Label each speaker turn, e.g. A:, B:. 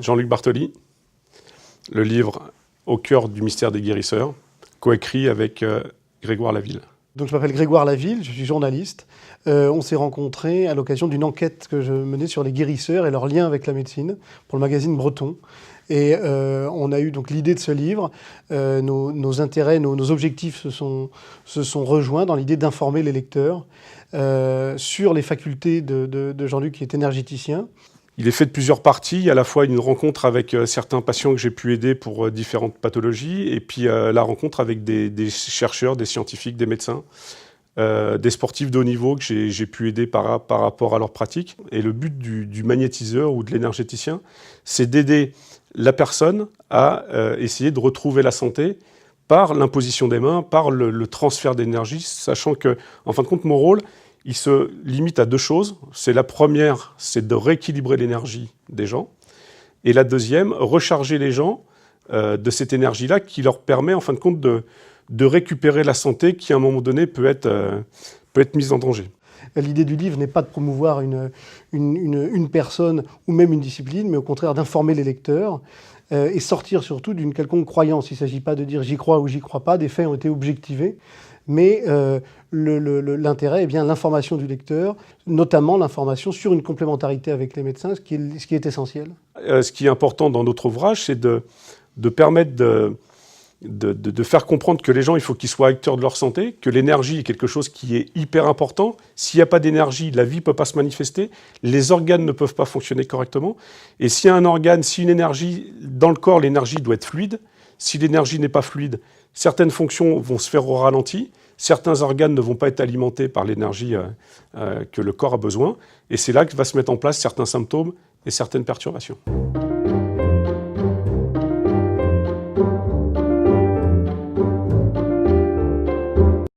A: Jean-Luc Bartoli, le livre Au cœur du mystère des guérisseurs, coécrit avec Grégoire Laville.
B: Donc je m'appelle Grégoire Laville, je suis journaliste. On s'est rencontrés à l'occasion d'une enquête que je menais sur les guérisseurs et leur lien avec la médecine pour le magazine Breton. Et on a eu donc l'idée de ce livre. Nos intérêts, nos objectifs se sont rejoints dans l'idée d'informer les lecteurs sur les facultés de Jean-Luc qui est énergéticien.
A: Il est fait de plusieurs parties. Il y a à la fois une rencontre avec certains patients que j'ai pu aider pour différentes pathologies, et puis la rencontre avec des chercheurs, des scientifiques, des médecins, des sportifs de haut niveau que j'ai pu aider par rapport à leur pratique. Et le but du magnétiseur ou de l'énergéticien, c'est d'aider la personne à essayer de retrouver la santé par l'imposition des mains, par le transfert d'énergie, sachant que, en fin de compte, mon rôle, il se limite à deux choses. C'est la première, c'est de rééquilibrer l'énergie des gens. Et la deuxième, recharger les gens de cette énergie-là qui leur permet, en fin de compte, de récupérer la santé qui, à un moment donné, peut être mise en danger.
B: L'idée du livre n'est pas de promouvoir une personne ou même une discipline, mais au contraire d'informer les lecteurs et sortir surtout d'une quelconque croyance. Il ne s'agit pas de dire j'y crois ou j'y crois pas, des faits ont été objectivés, mais l'intérêt est bien l'information du lecteur, notamment l'information sur une complémentarité avec les médecins, ce qui est essentiel.
A: Ce qui est important dans notre ouvrage, c'est de permettre de faire comprendre que les gens, il faut qu'ils soient acteurs de leur santé, que l'énergie est quelque chose qui est hyper important. S'il n'y a pas d'énergie, la vie ne peut pas se manifester, les organes ne peuvent pas fonctionner correctement. Et s'il y a un organe, si une énergie, dans le corps, l'énergie doit être fluide. Si l'énergie n'est pas fluide, certaines fonctions vont se faire au ralenti, certains organes ne vont pas être alimentés par l'énergie que le corps a besoin. Et c'est là que va se mettre en place certains symptômes et certaines perturbations.